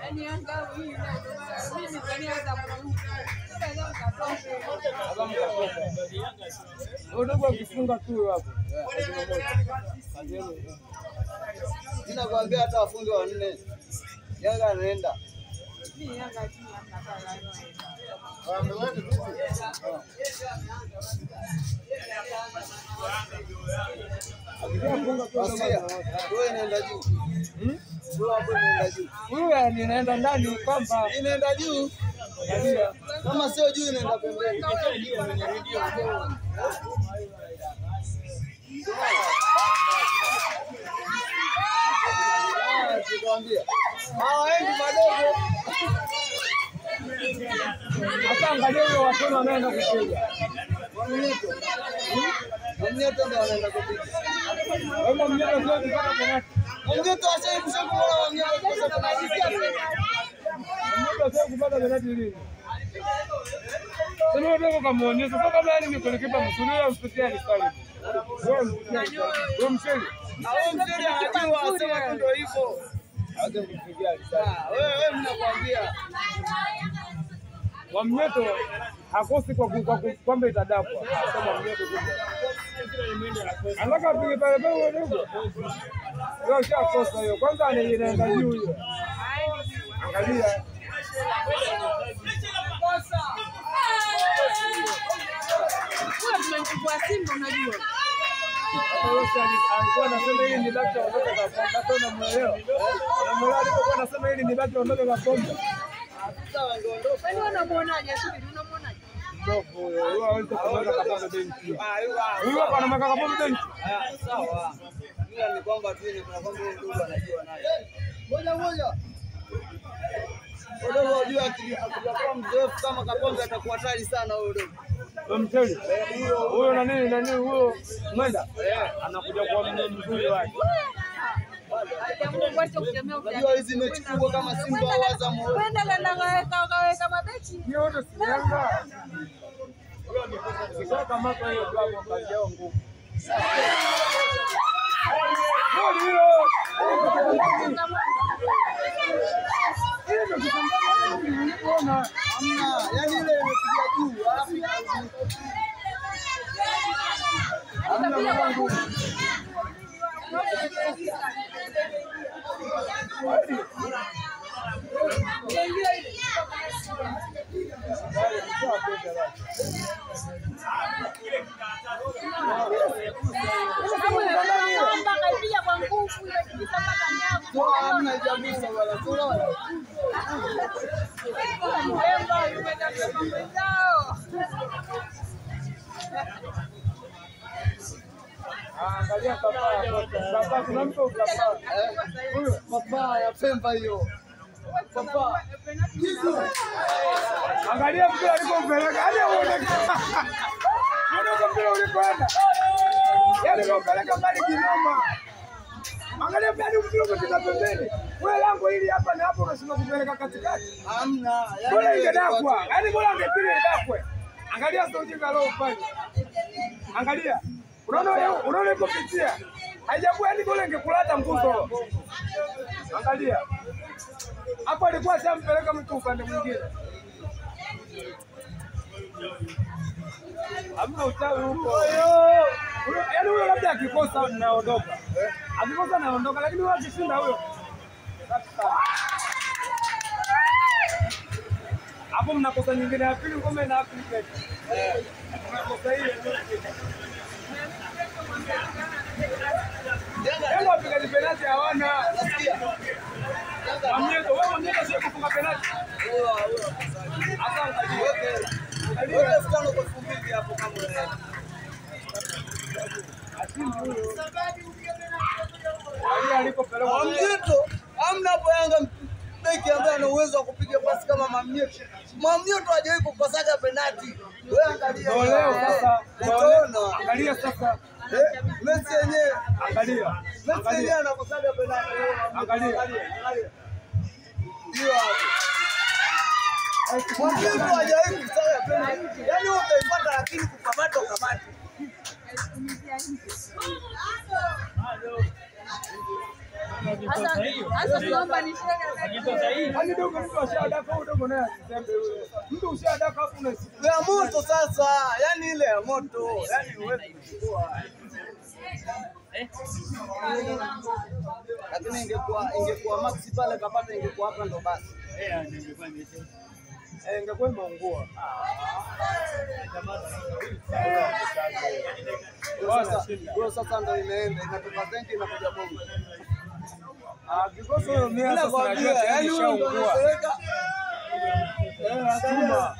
Yaani Yanga hii mimi kanianza kuruka. Udogo ukifunga tu hapo. Sina kuambia hata wafunge wanne. Yanga anaenda. Mimi Yanga timu hapa. Wewe inaenda juu. Wewe hapo inaenda juu. Wewe ninaenda ndani kwamba Inaenda juu. Kama sio juu inaenda pembeni. Tukwambia. Hawaendi madogo. hata angalia wao watu wanaenda kucheza. Mnyeto ndio anaenda kupiga. Wao mnyeto sio kupata penalti. Mnyeto acha mshoko wala mnyeto kosa penalti. Mnyeto sio kupata penalti lini? Sema ndio kamaonyesha sasa kama yani mikolekepa msulia usikia ni style. Wewe msheli. Au mzuri anajua sema ndio hivyo. Hata kupigia risasi. Wewe mnakwambia. Wa mnyeto hakosi kwa kwamba itadapwa. Sema mnyeto tu. Anataka apige pale pale ndogo. Leo shakosa hiyo. Kwanza anaenda juu hiyo. Angalia. Tumemchukua Simba unajua. Alikuwa anasema hili ni baki ondoke kwa pombe. Hata unamuelewa. Unamuelewa alipokuwa anasema hili ni baki ondoke kwa pombe. Sawa ndio ondoka. Kwani unamuonaje? Subiri unamuonaje? Ndogo huyo. Huyo hawezi kumweka kapanda benchi. Huyo kwa anamweka kapanda benchi. Sawa. Ila ni kwamba tu ni kwamba ndugu anajua naye. Moja. Ndio unajua akija mzoefu kama Kapombe atakuwa hatari sana huyo ndugu. Mteli. Huyo nani huyo mwenda? Anakuja kwa mzuri wake. Unajua hizi mechi kubwa kama Simba au Azam. Kwenda kaweka mabechi. Hiyo ndio si Yanga. Huyo ni kwa kama kwa hiyo klabu kazi yao ngumu. Ndio. Hamna, yani ile imepiga juu alafu hamna mlango. Hamna jamii wala tunaona. Angalia papa kuna mtu papa. Huyo papa ya Pemba hiyo. Papa. Angalia mtu alipompeleka. Hadi uone. Ndio mpira ulikwenda. Yaani umpeleka mbali kinoma. Angalia hadi mpira umetoka pembeni. Wewe lango hili hapa na hapo unasema kupeleka katikati. Hamna. Bora ingedakwa. Yaani bora angepiga idakwe. Angalia sio ujinga leo ufanye. Angalia. Unaona iko pitia. Haijakuwa yani bora ingekulata mguso. Angalia. Hapo alikuwa shampeleka mtu upande mwingine. Hamna uchawi huko. Yaani huyo labda akikosa naondoka. Akikosa naondoka lakini wewe akishinda huyo. Hapo mnakosa nyingine ya pili ngome na hapo ni mnakosa hiyo. Yanga wapigaji penalti hawana. Nasikia. Mnyeto wewe mnyeto sio kufunga penalti. Hata angalia. Wewe mfano kwa 2000 hapo kama unaenda. Alikopeleka Mnyeto hamna hapo Yanga beki ambaye ana uwezo wa kupiga pasi kama Mamnyeto. Mamnyeto hajawahi kupasaga penalti. Wewe angalia. leo sasa. Utaona. Angalia sasa. Messi yenyewe. Angalia. Messi yenyewe anapasaga penalti. Angalia. Ndio hapo. Mamnyeto hajawahi kupasaga penalti. Yaani utaipata lakini kukamata ukamata. Hasa tunaomba nishike Hadi dogo mtu ashadaka dogo naye asisembe yule. Mtu ushadaka hapo unasikia. Ya moto sasa, yani ile ya moto, yani huwezi kuchukua. Lakini ingekuwa Maxi pale kapata ingekuwa hapa ndo basi. Ingekuwa imeungua. Bro sasa ndo imeenda inatoka tanki na kuja bongo. Because huyo mimi sasa najua tayari shaungua. Chuma.